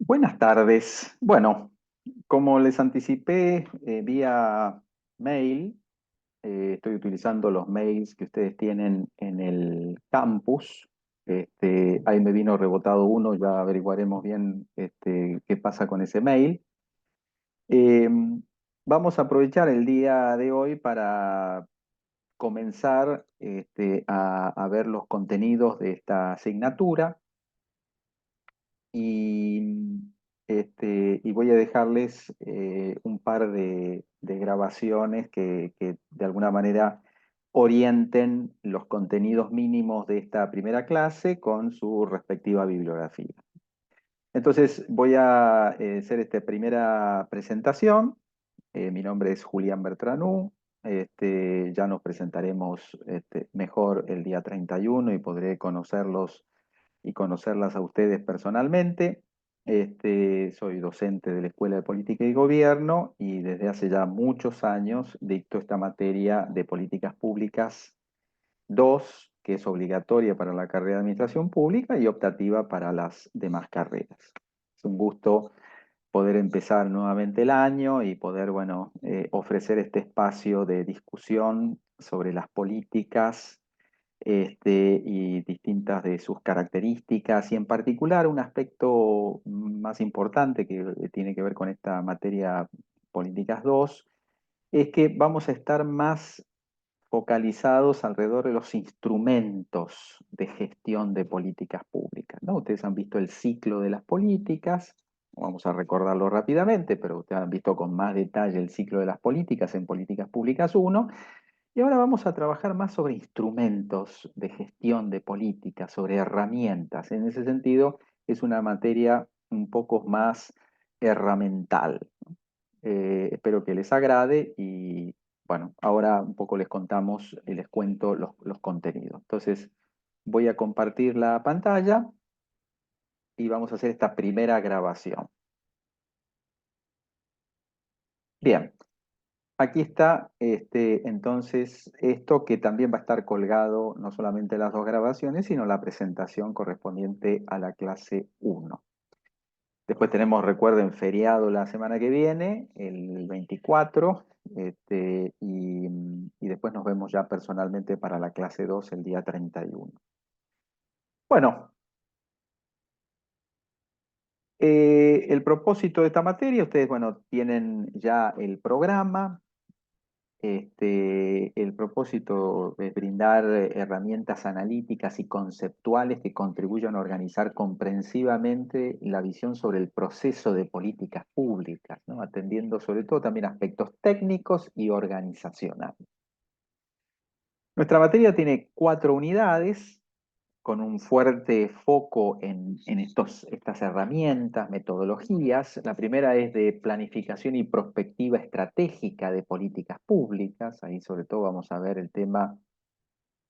Buenas tardes. Bueno, como les anticipé vía mail, estoy utilizando los mails que ustedes tienen en el campus. Ahí me vino rebotado uno, ya averiguaremos bien qué pasa con ese mail. Eh, Vamos a aprovechar el día de hoy para comenzar a ver los contenidos de esta asignatura. y, y voy a dejarles un par de grabaciones que de alguna manera orienten los contenidos mínimos de esta primera clase con su respectiva bibliografía. Entonces voy a hacer esta primera presentación. Mi nombre es Julián Bertranú. Ya nos presentaremos mejor el día 31 y podré conocerlos y conocerlas a ustedes personalmente. Soy docente de la Escuela de Política y Gobierno y desde hace ya muchos años dicto esta materia de políticas públicas 2, que es obligatoria para la carrera de Administración Pública y optativa para las demás carreras. Es un gusto poder empezar nuevamente el año y poder, bueno, ofrecer este espacio de discusión sobre las políticas y distintas de sus características, y en particular un aspecto más importante que tiene que ver con esta materia Políticas 2, es que vamos a estar más focalizados alrededor de los instrumentos de gestión de políticas públicas, ¿no? Ustedes han visto el ciclo de las políticas, vamos a recordarlo rápidamente, pero ustedes han visto con más detalle el ciclo de las políticas en Políticas Públicas 1. Y ahora vamos a trabajar más sobre instrumentos de gestión de políticas, sobre herramientas. En ese sentido, es una materia un poco más herramental. Espero que les agrade y bueno, ahora un poco les contamos y les cuento los contenidos. Entonces, voy a compartir la pantalla y vamos a hacer esta primera grabación. Bien. Aquí está, entonces, esto que también va a estar colgado, no solamente las dos grabaciones, sino la presentación correspondiente a la clase 1. Después tenemos, recuerden, feriado la semana que viene, el 24, y después nos vemos ya personalmente para la clase 2 el día 31. Bueno, el propósito de esta materia, ustedes, bueno, tienen ya el programa. El propósito es brindar herramientas analíticas y conceptuales que contribuyan a organizar comprensivamente la visión sobre el proceso de políticas públicas, ¿no? Atendiendo sobre todo también aspectos técnicos y organizacionales. Nuestra materia tiene 4 unidades, con un fuerte foco en estas herramientas, metodologías. La primera es de planificación y prospectiva estratégica de políticas públicas. Ahí sobre todo vamos a ver el tema,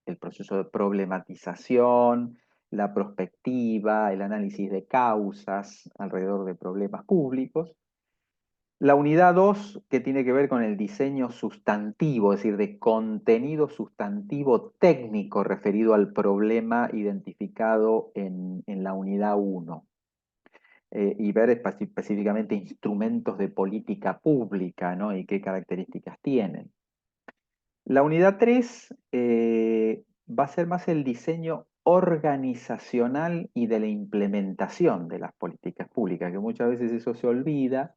el proceso de problematización, la prospectiva, el análisis de causas alrededor de problemas públicos. La unidad 2, que tiene que ver con el diseño sustantivo, es decir, de contenido sustantivo técnico referido al problema identificado en la unidad 1, y ver específicamente instrumentos de política pública, ¿no? Y qué características tienen. La unidad 3 va a ser más el diseño organizacional y de la implementación de las políticas públicas, que muchas veces eso se olvida,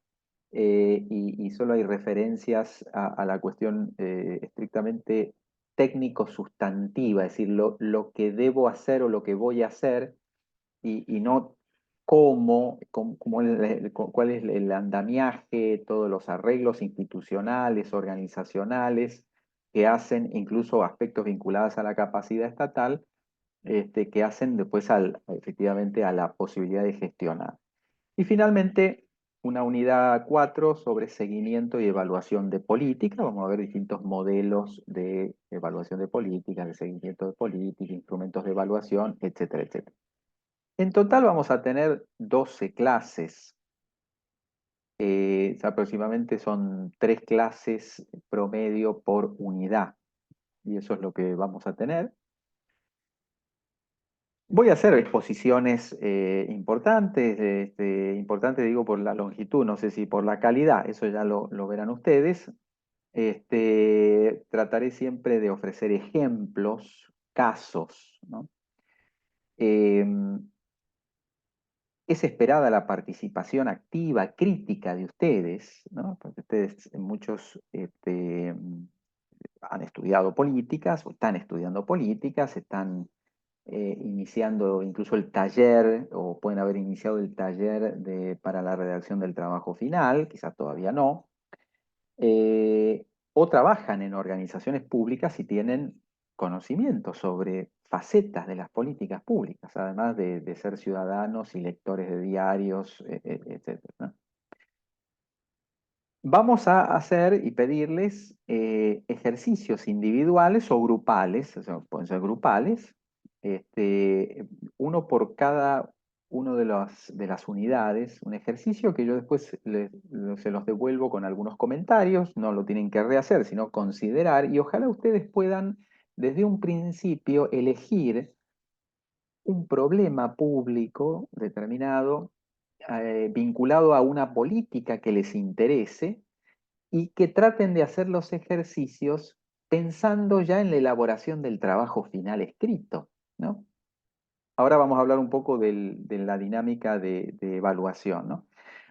y solo hay referencias a la cuestión estrictamente técnico-sustantiva, es decir, lo que debo hacer o lo que voy a hacer, y no cuál es el andamiaje, todos los arreglos institucionales, organizacionales, que hacen incluso aspectos vinculados a la capacidad estatal, que hacen después efectivamente a la posibilidad de gestionar. Y finalmente, una unidad 4 sobre seguimiento y evaluación de política. Vamos a ver distintos modelos de evaluación de políticas, de seguimiento de política, instrumentos de evaluación, etcétera, etcétera. En total vamos a tener 12 clases. Aproximadamente son 3 clases promedio por unidad. Y eso es lo que vamos a tener. Voy a hacer exposiciones importantes, importantes digo por la longitud, no sé si por la calidad, eso ya lo verán ustedes. Trataré siempre de ofrecer ejemplos, casos, ¿no? Eh, es esperada la participación activa, crítica de ustedes, ¿no? Porque ustedes, muchos han estudiado políticas o están estudiando políticas, están iniciando incluso el taller o pueden haber iniciado el taller para la redacción del trabajo final, quizás todavía no, o trabajan en organizaciones públicas y tienen conocimiento sobre facetas de las políticas públicas, además de ser ciudadanos y lectores de diarios, etcétera, ¿no? Vamos a hacer y pedirles ejercicios individuales o grupales, o sea, pueden ser grupales, uno por cada uno de las unidades, un ejercicio que yo después se los devuelvo con algunos comentarios, no lo tienen que rehacer, sino considerar, y ojalá ustedes puedan desde un principio elegir un problema público determinado, vinculado a una política que les interese y que traten de hacer los ejercicios pensando ya en la elaboración del trabajo final escrito, ¿no? Ahora vamos a hablar un poco de la dinámica de evaluación, ¿no?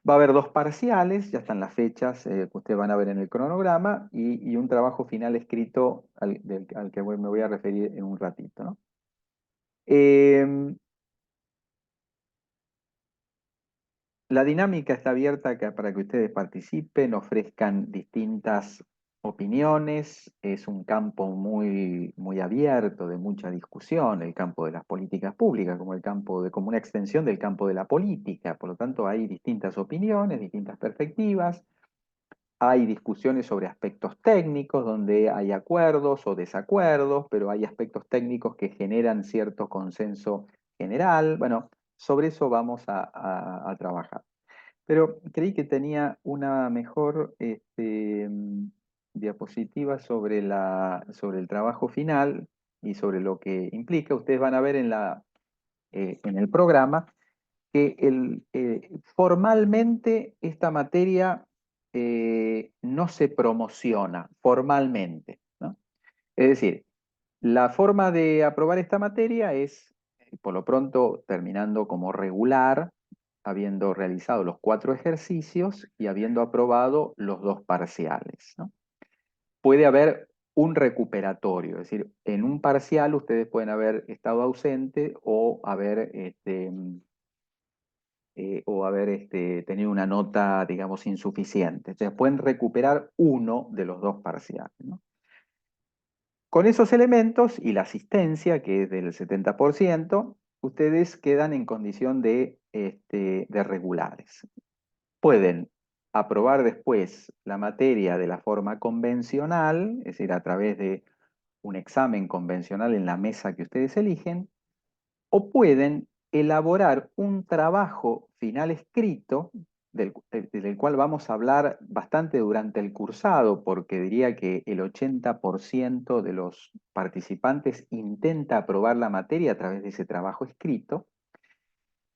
Va a haber dos parciales, ya están las fechas que ustedes van a ver en el cronograma, y un trabajo final escrito al que me voy a referir en un ratito, ¿no? Eh, La dinámica está abierta para que ustedes participen, ofrezcan distintas opiniones. Es un campo muy, muy abierto, de mucha discusión, el campo de las políticas públicas, como una extensión del campo de la política. Por lo tanto, hay distintas opiniones, distintas perspectivas. Hay discusiones sobre aspectos técnicos, donde hay acuerdos o desacuerdos, pero hay aspectos técnicos que generan cierto consenso general. Bueno, sobre eso vamos a trabajar. Pero creí que tenía una mejor diapositiva sobre el trabajo final y sobre lo que implica. Ustedes van a ver en el programa que formalmente esta materia no se promociona, formalmente, ¿no? Es decir, la forma de aprobar esta materia es, por lo pronto, terminando como regular, habiendo realizado los 4 ejercicios y habiendo aprobado los 2 parciales, ¿no? Puede haber un recuperatorio, es decir, en un parcial ustedes pueden haber estado ausente o haber tenido una nota, digamos, insuficiente. Entonces pueden recuperar uno de los 2 parciales, ¿no? Con esos elementos y la asistencia, que es del 70%, ustedes quedan en condición de regulares. Pueden aprobar después la materia de la forma convencional, es decir, a través de un examen convencional en la mesa que ustedes eligen, o pueden elaborar un trabajo final escrito, del cual vamos a hablar bastante durante el cursado, porque diría que el 80% de los participantes intenta aprobar la materia a través de ese trabajo escrito,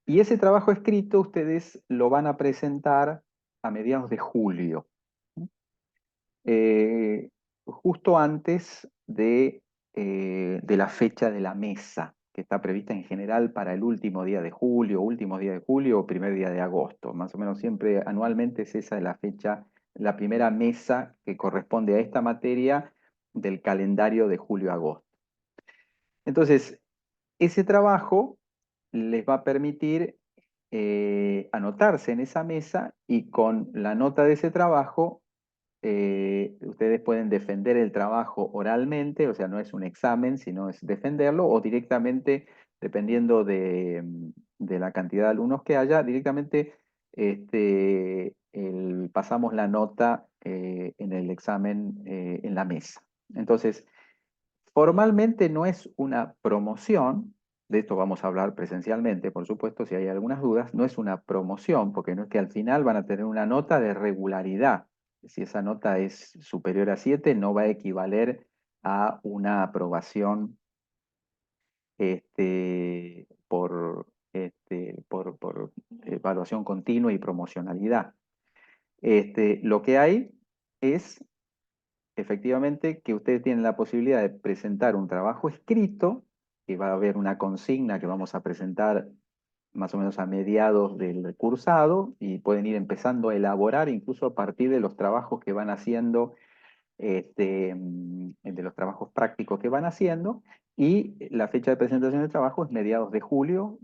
y ese trabajo escrito ustedes lo van a presentar a mediados de julio, justo antes de la fecha de la mesa, que está prevista en general para el último día de julio, últimos días de julio o primer día de agosto. Más o menos siempre anualmente es esa la fecha, la primera mesa que corresponde a esta materia del calendario de julio-agosto. Entonces, ese trabajo les va a permitir anotarse en esa mesa y con la nota de ese trabajo ustedes pueden defender el trabajo oralmente, o sea, no es un examen, sino es defenderlo, o directamente, dependiendo de la cantidad de alumnos que haya, directamente pasamos la nota en el examen en la mesa. Entonces, formalmente no es una promoción, de esto vamos a hablar presencialmente, por supuesto, si hay algunas dudas, no es una promoción, porque no es que al final van a tener una nota de regularidad. Si esa nota es superior a 7, no va a equivaler a una aprobación por evaluación continua y promocionalidad. Lo que hay es efectivamente que ustedes tienen la posibilidad de presentar un trabajo escrito, que va a haber una consigna que vamos a presentar más o menos a mediados del cursado, y pueden ir empezando a elaborar incluso a partir de los trabajos que van haciendo, de los trabajos prácticos que van haciendo, y la fecha de presentación del trabajo es mediados de julio.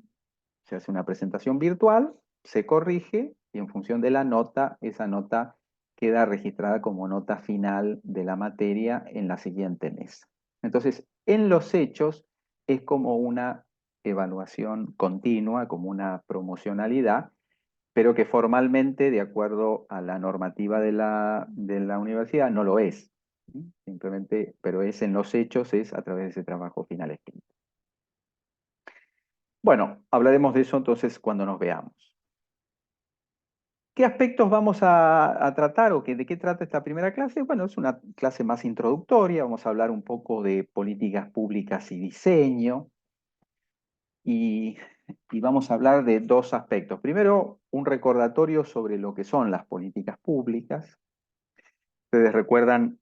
Se hace una presentación virtual, se corrige y en función de la nota, esa nota queda registrada como nota final de la materia en la siguiente mesa. Entonces, en los hechos es como una evaluación continua, como una promocionalidad, pero que formalmente, de acuerdo a la normativa de la universidad, no lo es. Simplemente, pero es en los hechos, es a través de ese trabajo final escrito. Bueno, hablaremos de eso entonces cuando nos veamos. ¿Qué aspectos vamos a tratar o de qué trata esta primera clase? Bueno, es una clase más introductoria, vamos a hablar un poco de políticas públicas y diseño, y, y vamos a hablar de dos aspectos. Primero, un recordatorio sobre lo que son las políticas públicas. Ustedes recuerdan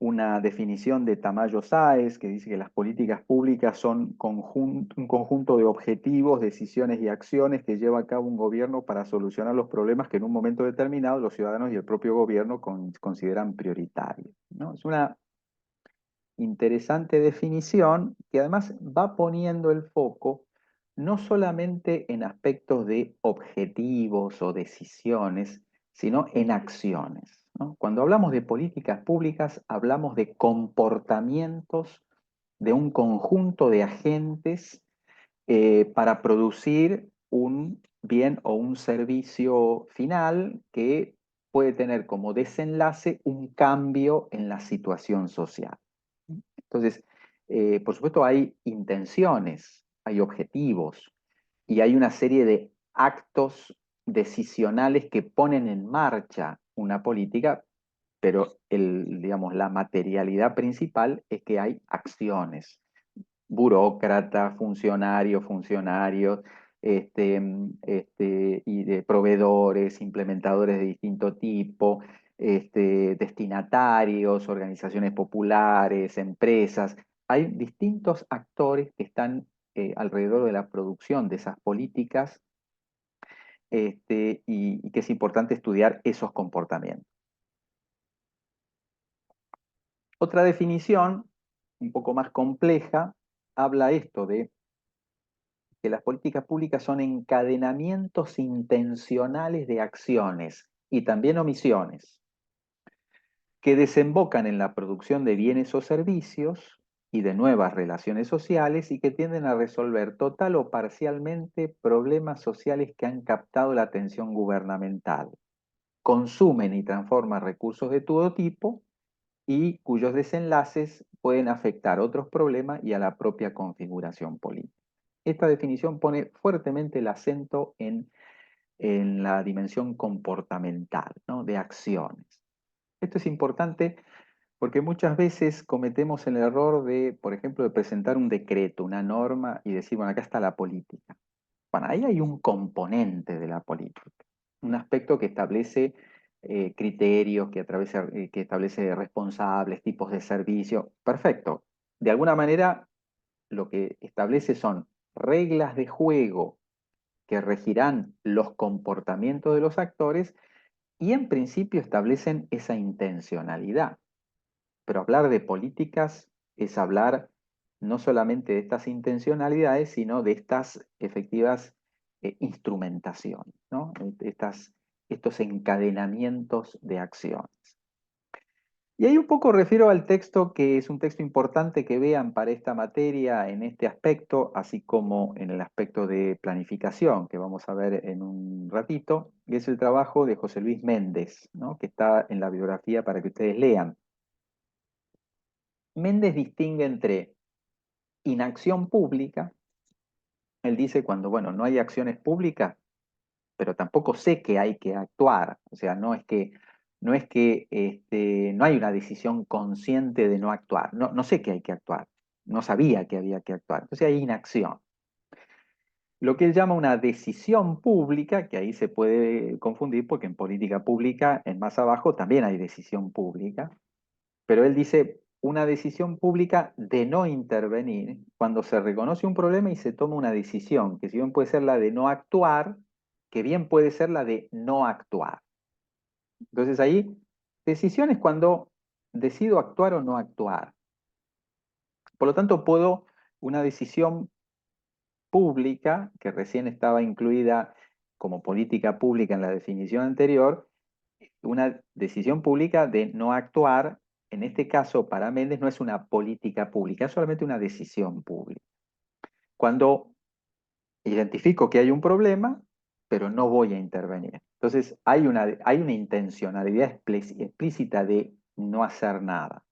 una definición de Tamayo Sáez que dice que las políticas públicas son un conjunto de objetivos, decisiones y acciones que lleva a cabo un gobierno para solucionar los problemas que en un momento determinado los ciudadanos y el propio gobierno consideran prioritarios, ¿no? Es una interesante definición que además va poniendo el foco no solamente en aspectos de objetivos o decisiones, sino en acciones, ¿no? Cuando hablamos de políticas públicas, hablamos de comportamientos de un conjunto de agentes para producir un bien o un servicio final que puede tener como desenlace un cambio en la situación social. Entonces, por supuesto, hay intenciones, hay objetivos y hay una serie de actos decisionales que ponen en marcha una política, pero digamos, la materialidad principal es que hay acciones, burócratas, funcionarios, y de proveedores, implementadores de distinto tipo, destinatarios, organizaciones populares, empresas. Hay distintos actores que están alrededor de la producción de esas políticas, y que es importante estudiar esos comportamientos. Otra definición, un poco más compleja, habla esto de que las políticas públicas son encadenamientos intencionales de acciones y también omisiones que desembocan en la producción de bienes o servicios y de nuevas relaciones sociales y que tienden a resolver total o parcialmente problemas sociales que han captado la atención gubernamental, consumen y transforman recursos de todo tipo y cuyos desenlaces pueden afectar otros problemas y a la propia configuración política. Esta definición pone fuertemente el acento en la dimensión comportamental, ¿no? De acciones. Esto es importante porque muchas veces cometemos el error de, por ejemplo, de presentar un decreto, una norma y decir, bueno, acá está la política. Bueno, ahí hay un componente de la política, un aspecto que establece criterios, que establece responsables, tipos de servicio. Perfecto. De alguna manera, lo que establece son reglas de juego que regirán los comportamientos de los actores y en principio establecen esa intencionalidad. Pero hablar de políticas es hablar no solamente de estas intencionalidades, sino de estas efectivas instrumentaciones, ¿no? Estos encadenamientos de acciones. Y ahí un poco refiero al texto, que es un texto importante que vean para esta materia en este aspecto, así como en el aspecto de planificación, que vamos a ver en un ratito, que es el trabajo de José Luis Méndez, ¿no? Que está en la bibliografía para que ustedes lean. Méndez distingue entre inacción pública. Él dice cuando, bueno, no hay acciones públicas, pero tampoco sé que hay que actuar. O sea, no es que no hay una decisión consciente de no actuar. No, no sé que hay que actuar. No sabía que había que actuar. Entonces hay inacción. lo que él llama una decisión pública, que ahí se puede confundir porque en política pública, en más abajo, también hay decisión pública, pero él dice una decisión pública de no intervenir cuando se reconoce un problema y se toma una decisión, que si bien puede ser la de no actuar, que bien puede ser la de no actuar. Entonces ahí, decisión es cuando decido actuar o no actuar. Por lo tanto, puedo una decisión pública, que recién estaba incluida como política pública en la definición anterior, una decisión pública de no actuar, en este caso para Méndez no es una política pública, es solamente una decisión pública. Cuando identifico que hay un problema, pero no voy a intervenir. Entonces hay una intencionalidad explícita de no hacer nada.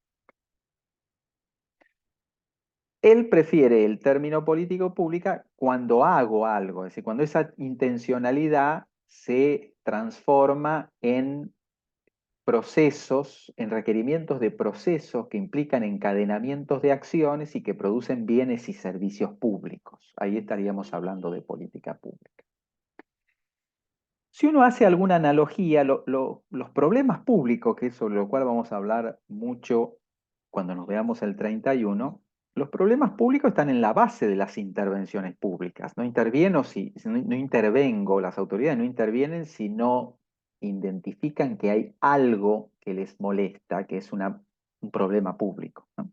Él prefiere el término político pública cuando hago algo, es decir, cuando esa intencionalidad se transforma en procesos, en requerimientos de procesos que implican encadenamientos de acciones y que producen bienes y servicios públicos. Ahí estaríamos hablando de política pública. Si uno hace alguna analogía, los problemas públicos, que es sobre lo cual vamos a hablar mucho cuando nos veamos el 31, los problemas públicos están en la base de las intervenciones públicas. No intervieno si no intervengo, las autoridades no intervienen si no identifican que hay algo que les molesta, que es un problema público, ¿no?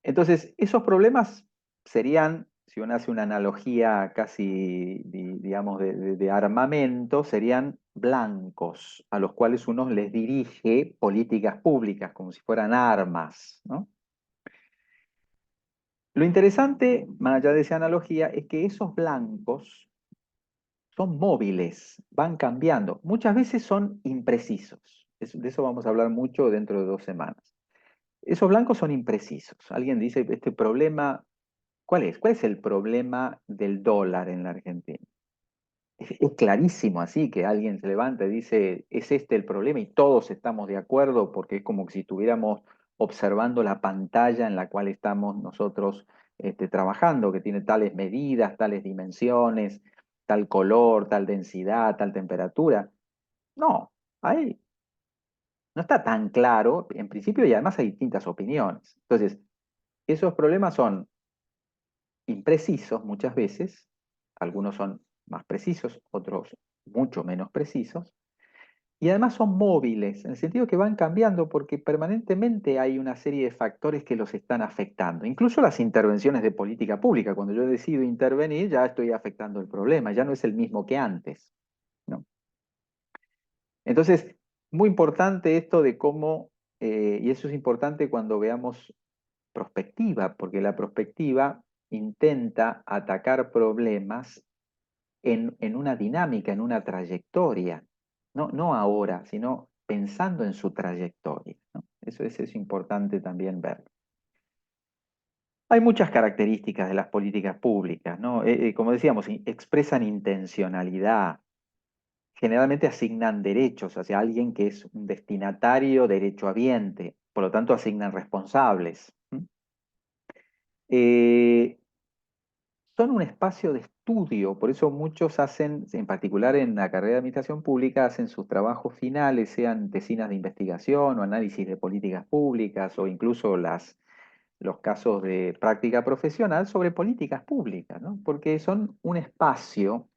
Entonces, esos problemas serían, si uno hace una analogía casi, digamos, de armamento, serían blancos a los cuales uno les dirige políticas públicas, como si fueran armas, ¿no? Lo interesante, más allá de esa analogía, es que esos blancos son móviles, van cambiando. Muchas veces son imprecisos. De eso vamos a hablar mucho dentro de 2 semanas. Esos blancos son imprecisos. Alguien dice, este problema, ¿cuál es? ¿Cuál es el problema del dólar en la Argentina? Es clarísimo así que alguien se levanta y dice, es este el problema y todos estamos de acuerdo porque es como si estuviéramos observando la pantalla en la cual estamos nosotros trabajando, que tiene tales medidas, tales dimensiones, tal color, tal densidad, tal temperatura. No, ahí no está tan claro en principio y además hay distintas opiniones. Entonces, esos problemas son imprecisos muchas veces, algunos son más precisos, otros mucho menos precisos, y además son móviles, en el sentido que van cambiando porque permanentemente hay una serie de factores que los están afectando, incluso las intervenciones de política pública. Cuando yo decido intervenir, ya estoy afectando el problema, ya no es el mismo que antes, ¿no? Entonces, muy importante esto de cómo, y eso es importante cuando veamos prospectiva, porque la prospectiva intenta atacar problemas en una dinámica, en una trayectoria, no ahora, sino pensando en su trayectoria, ¿no? Eso es importante también ver. Hay muchas características de las políticas públicas, ¿no? Como decíamos, expresan intencionalidad, generalmente asignan derechos hacia alguien que es un destinatario derechohabiente, por lo tanto asignan responsables. Eh, Son un espacio de estudio, por eso muchos hacen, en particular en la carrera de administración pública, hacen sus trabajos finales, sean tesinas de investigación o análisis de políticas públicas o incluso los casos de práctica profesional sobre políticas públicas, ¿no? Porque son un espacio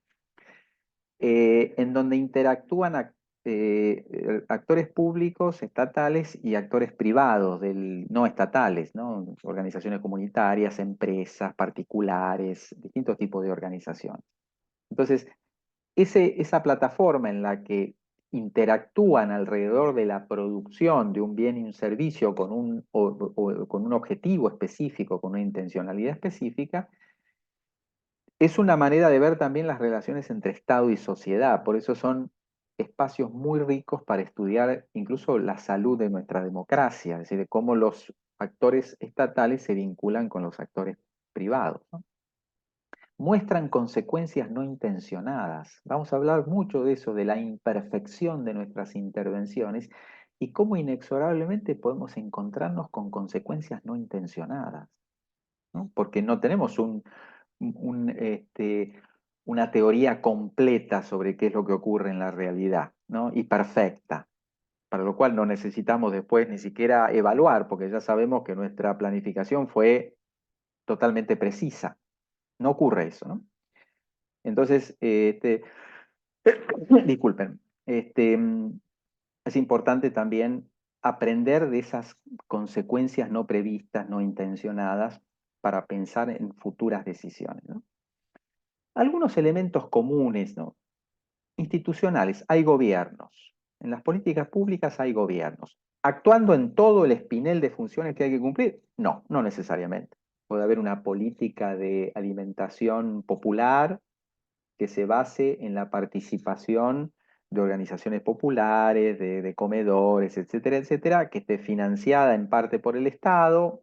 en donde interactúan actores públicos, estatales y actores privados, no estatales, ¿no? Organizaciones comunitarias, empresas, particulares, distintos tipos de organizaciones. Entonces, esa plataforma en la que interactúan alrededor de la producción de un bien y un servicio o con un objetivo específico, con una intencionalidad específica, es una manera de ver también las relaciones entre Estado y sociedad. Por eso son espacios muy ricos para estudiar incluso la salud de nuestra democracia, es decir, cómo los actores estatales se vinculan con los actores privados, ¿no? Muestran consecuencias no intencionadas. Vamos a hablar mucho de eso, de la imperfección de nuestras intervenciones y cómo inexorablemente podemos encontrarnos con consecuencias no intencionadas, ¿no? Porque no tenemos una teoría completa sobre qué es lo que ocurre en la realidad, ¿no? Y perfecta, para lo cual no necesitamos después ni siquiera evaluar, porque ya sabemos que nuestra planificación fue totalmente precisa. No ocurre eso, ¿no? Entonces, disculpen, es importante también aprender de esas consecuencias no previstas, no intencionadas, para pensar en futuras decisiones, ¿no? Algunos elementos comunes, ¿no? Institucionales, hay gobiernos. En las políticas públicas hay gobiernos. ¿Actuando en todo el espinel de funciones que hay que cumplir? No, no necesariamente. Puede haber una política de alimentación popular que se base en la participación de organizaciones populares, de comedores, etcétera, etcétera, que esté financiada en parte por el Estado,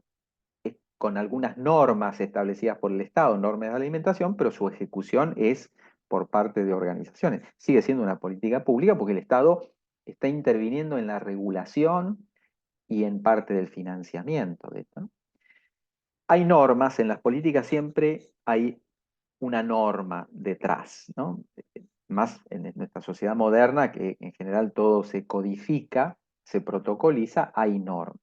con algunas normas establecidas por el Estado, normas de alimentación, pero su ejecución es por parte de organizaciones. Sigue siendo una política pública porque el Estado está interviniendo en la regulación y en parte del financiamiento de esto, ¿no? Hay normas, en las políticas siempre hay una norma detrás, ¿no? Más en nuestra sociedad moderna, que en general todo se codifica, se protocoliza, hay normas.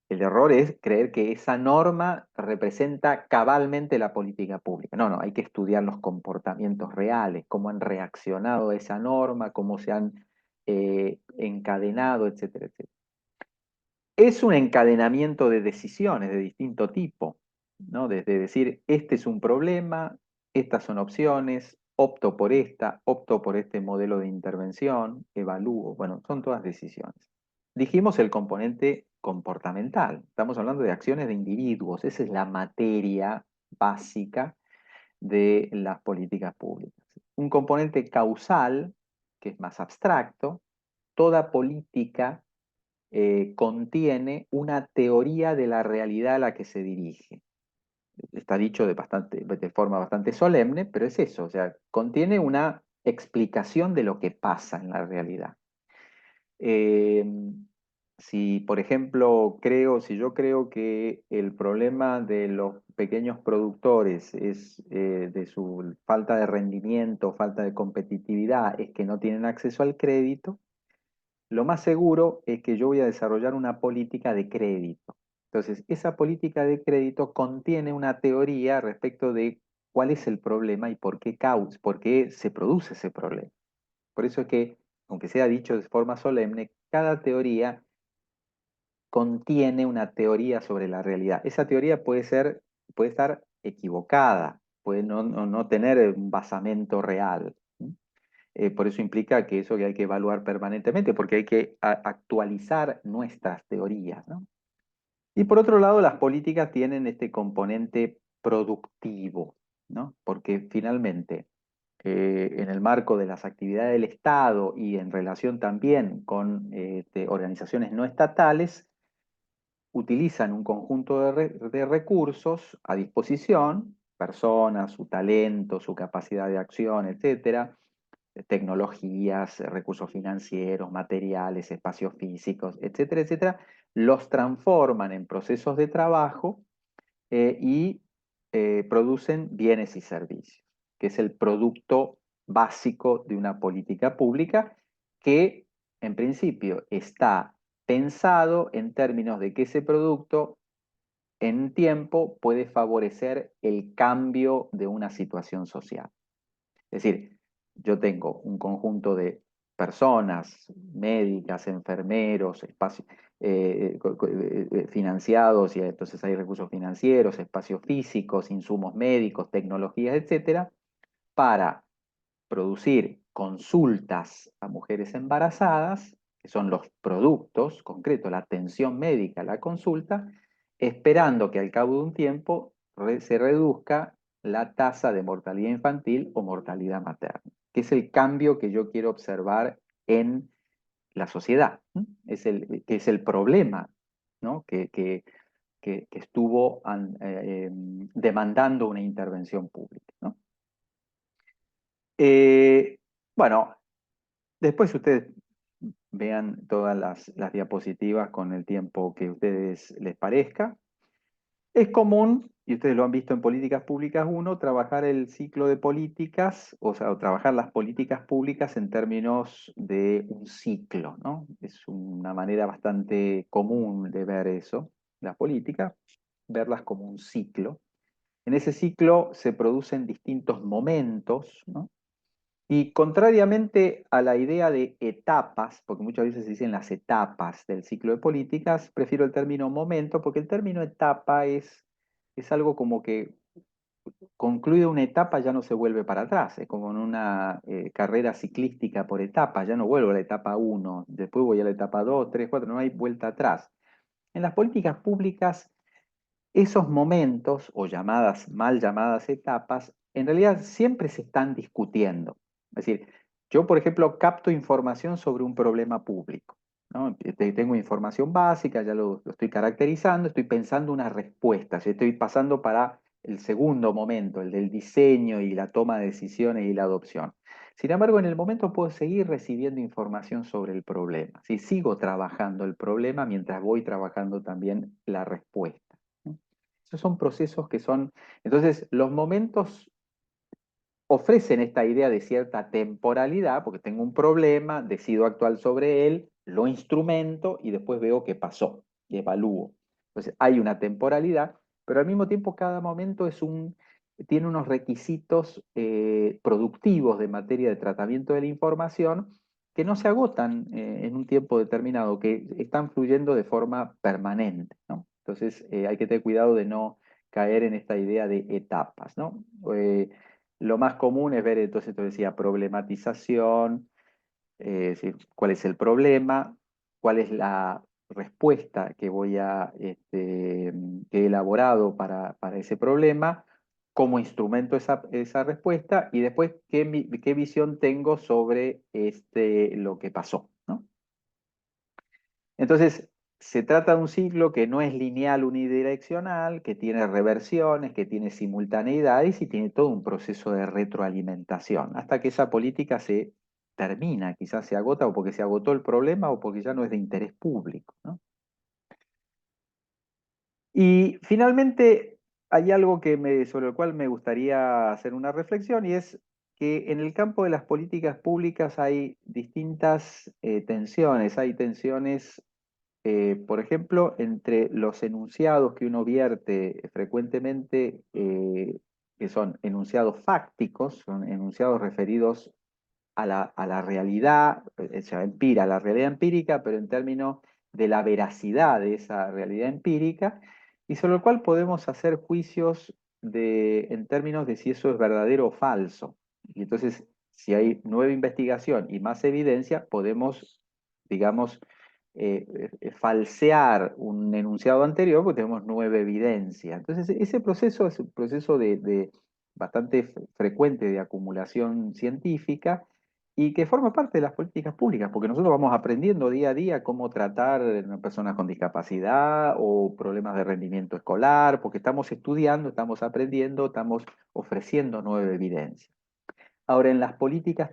El error es creer que esa norma representa cabalmente la política pública. No, no, hay que estudiar los comportamientos reales, cómo han reaccionado a esa norma, cómo se han encadenado, etcétera, etcétera. Es un encadenamiento de decisiones de distinto tipo, ¿no? Desde decir, este es un problema, estas son opciones, opto por este modelo de intervención, evalúo, bueno, son todas decisiones. Dijimos el componente comportamental, estamos hablando de acciones de individuos, esa es la materia básica de las políticas públicas. Un componente causal, que es más abstracto, toda política contiene una teoría de la realidad a la que se dirige. Está dicho de forma bastante solemne, pero es eso, o sea, contiene una explicación de lo que pasa en la realidad. Eh, si, por ejemplo, si yo creo que el problema de los pequeños productores es de su falta de rendimiento, falta de competitividad, es que no tienen acceso al crédito, lo más seguro es que yo voy a desarrollar una política de crédito. Entonces, esa política de crédito contiene una teoría respecto de cuál es el problema y por qué se produce ese problema. Por eso es que, aunque sea dicho de forma solemne, cada teoría contiene una teoría sobre la realidad. Esa teoría puede estar equivocada, puede no tener un basamento real. Por eso implica que eso que hay que evaluar permanentemente, porque hay que actualizar nuestras teorías, ¿no? Y por otro lado, las políticas tienen este componente productivo, ¿no? Porque finalmente, en el marco de las actividades del Estado y en relación también con organizaciones no estatales, utilizan un conjunto de recursos a disposición, personas, su talento, su capacidad de acción, etcétera, tecnologías, recursos financieros, materiales, espacios físicos, etcétera, etcétera, los transforman en procesos de trabajo y producen bienes y servicios, que es el producto básico de una política pública que en principio está pensado en términos de que ese producto en tiempo puede favorecer el cambio de una situación social. Es decir, yo tengo un conjunto de personas, médicas, enfermeros, financiados, y entonces hay recursos financieros, espacios físicos, insumos médicos, tecnologías, etcétera, para producir consultas a mujeres embarazadas, que son los productos concretos, la atención médica, la consulta, esperando que al cabo de un tiempo se reduzca la tasa de mortalidad infantil o mortalidad materna, que es el cambio que yo quiero observar en la sociedad, ¿no? Que es el problema, ¿no? Que estuvo demandando una intervención pública, ¿no? Eh, bueno, después ustedes vean todas las diapositivas con el tiempo que a ustedes les parezca. Es común, y ustedes lo han visto en Políticas Públicas uno, trabajar el ciclo de políticas, o sea, o trabajar las políticas públicas en términos de un ciclo, ¿no? Es una manera bastante común de ver eso, la política, verlas como un ciclo. En ese ciclo se producen distintos momentos, ¿no? Y contrariamente a la idea de etapas, porque muchas veces se dicen las etapas del ciclo de políticas, prefiero el término momento, porque el término etapa es algo como que concluye una etapa ya no se vuelve para atrás, es como en una carrera ciclística por etapas, ya no vuelvo a la etapa uno, después voy a la etapa 2, 3, 4, no hay vuelta atrás. En las políticas públicas esos momentos, o llamadas, mal llamadas etapas, en realidad siempre se están discutiendo. Es decir, yo, por ejemplo, capto información sobre un problema público, ¿no? Tengo información básica, ya lo estoy caracterizando, estoy pensando una respuesta, estoy pasando para el segundo momento, el del diseño y la toma de decisiones y la adopción. Sin embargo, en el momento puedo seguir recibiendo información sobre el problema. Si sigo trabajando el problema mientras voy trabajando también la respuesta. ¿No? Esos son procesos que son... Entonces, los momentos ofrecen esta idea de cierta temporalidad, porque tengo un problema, decido actuar sobre él, lo instrumento y después veo qué pasó y evalúo. Entonces, hay una temporalidad, pero al mismo tiempo cada momento tiene unos requisitos productivos de materia de tratamiento de la información que no se agotan en un tiempo determinado, que están fluyendo de forma permanente, ¿no? Entonces, hay que tener cuidado de no caer en esta idea de etapas, ¿no? Lo más común es ver, entonces, te decía, problematización, es decir, cuál es el problema, cuál es la respuesta que he elaborado para ese problema, cómo instrumento esa respuesta y después qué visión tengo sobre lo que pasó, ¿no? Entonces, se trata de un ciclo que no es lineal unidireccional, que tiene reversiones, que tiene simultaneidades y tiene todo un proceso de retroalimentación, hasta que esa política se termina, quizás se agota o porque se agotó el problema o porque ya no es de interés público, ¿no? Y finalmente hay algo sobre el cual me gustaría hacer una reflexión y es que en el campo de las políticas públicas hay distintas tensiones, hay tensiones por ejemplo, entre los enunciados que uno vierte frecuentemente, que son enunciados fácticos, son enunciados referidos a la realidad, a la realidad empírica, pero en términos de la veracidad de esa realidad empírica, y sobre el cual podemos hacer juicios en términos de si eso es verdadero o falso. Y entonces, si hay nueva investigación y más evidencia, podemos, digamos, falsear un enunciado anterior porque tenemos nueva evidencia. Entonces, ese proceso es un proceso bastante frecuente de acumulación científica y que forma parte de las políticas públicas, porque nosotros vamos aprendiendo día a día cómo tratar a personas con discapacidad o problemas de rendimiento escolar, porque estamos estudiando, estamos aprendiendo, estamos ofreciendo nueva evidencia. Ahora, en las políticas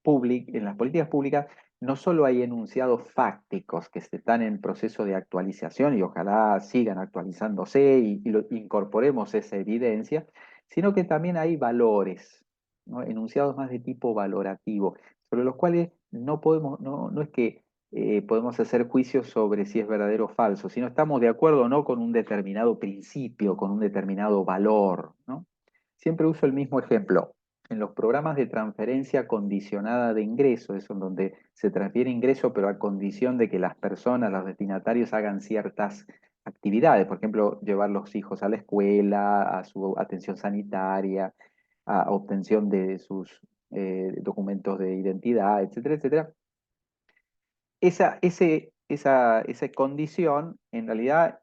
públicas no solo hay enunciados fácticos que están en proceso de actualización y ojalá sigan actualizándose y incorporemos esa evidencia, sino que también hay valores, ¿no? Enunciados más de tipo valorativo, sobre los cuales no es que podemos hacer juicios sobre si es verdadero o falso, sino estamos de acuerdo o no con un determinado principio, con un determinado valor, ¿no? Siempre uso el mismo ejemplo en los programas de transferencia condicionada de ingreso, eso en donde se transfiere ingreso, pero a condición de que las personas, los destinatarios, hagan ciertas actividades, por ejemplo, llevar los hijos a la escuela, a su atención sanitaria, a obtención de sus documentos de identidad, etcétera, etcétera. Esa condición en realidad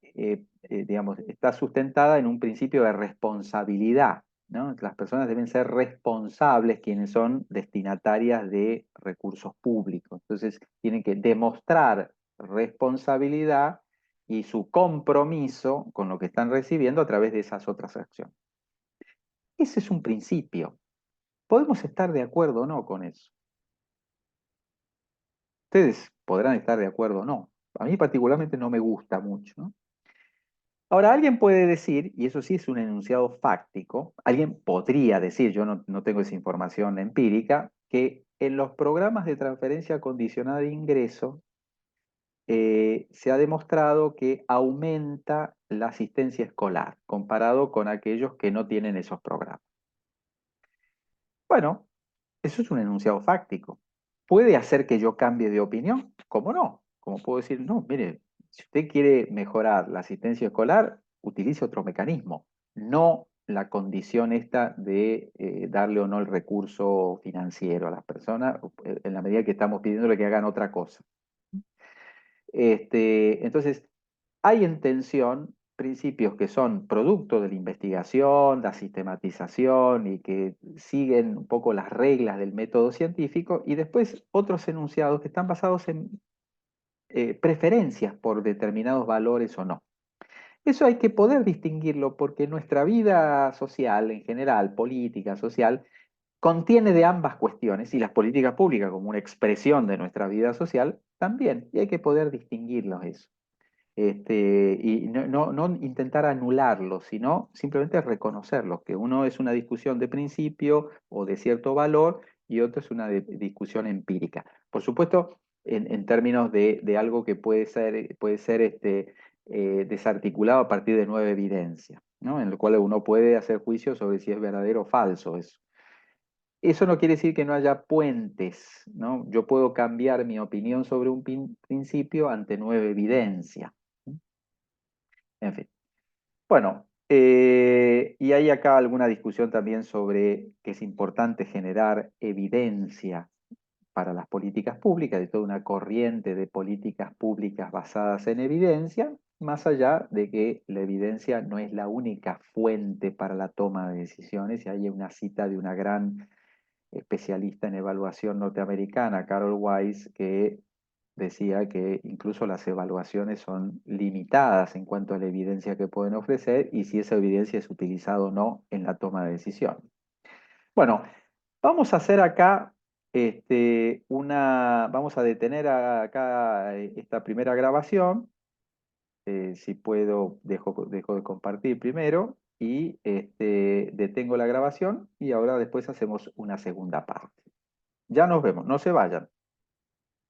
digamos, está sustentada en un principio de responsabilidad, ¿no? Las personas deben ser responsables quienes son destinatarias de recursos públicos. Entonces, tienen que demostrar responsabilidad y su compromiso con lo que están recibiendo a través de esas otras acciones. Ese es un principio. Podemos estar de acuerdo o no con eso. Ustedes podrán estar de acuerdo o no. A mí particularmente no me gusta mucho, ¿no? Ahora, alguien puede decir, y eso sí es un enunciado fáctico, alguien podría decir, yo no tengo esa información empírica, que en los programas de transferencia condicionada de ingreso se ha demostrado que aumenta la asistencia escolar comparado con aquellos que no tienen esos programas. Bueno, eso es un enunciado fáctico. ¿Puede hacer que yo cambie de opinión? ¿Cómo no? Como puedo decir, no, mire, si usted quiere mejorar la asistencia escolar, utilice otro mecanismo, no la condición esta de darle o no el recurso financiero a las personas en la medida que estamos pidiéndole que hagan otra cosa. Entonces, hay en tensión principios que son producto de la investigación, la sistematización y que siguen un poco las reglas del método científico, y después otros enunciados que están basados en preferencias por determinados valores o no. Eso hay que poder distinguirlo porque nuestra vida social en general, política, social, contiene de ambas cuestiones y las políticas públicas como una expresión de nuestra vida social también, y hay que poder distinguirlos eso. Y no intentar anularlos, sino simplemente reconocerlos, que uno es una discusión de principio o de cierto valor y otro es una discusión empírica. Por supuesto, en términos de algo que puede ser desarticulado a partir de nueva evidencia, ¿no? En lo cual uno puede hacer juicio sobre si es verdadero o falso eso. Eso no quiere decir que no haya puentes, ¿no? Yo puedo cambiar mi opinión sobre un principio ante nueva evidencia. En fin. Bueno, y hay acá alguna discusión también sobre que es importante generar evidencia para las políticas públicas, de toda una corriente de políticas públicas basadas en evidencia, más allá de que la evidencia no es la única fuente para la toma de decisiones, y hay una cita de una gran especialista en evaluación norteamericana, Carol Weiss, que decía que incluso las evaluaciones son limitadas en cuanto a la evidencia que pueden ofrecer y si esa evidencia es utilizada o no en la toma de decisión. Bueno, vamos a hacer acá vamos a detener acá esta primera grabación. Si puedo, dejo de compartir primero y detengo la grabación y ahora después hacemos una segunda parte. Ya nos vemos, no se vayan.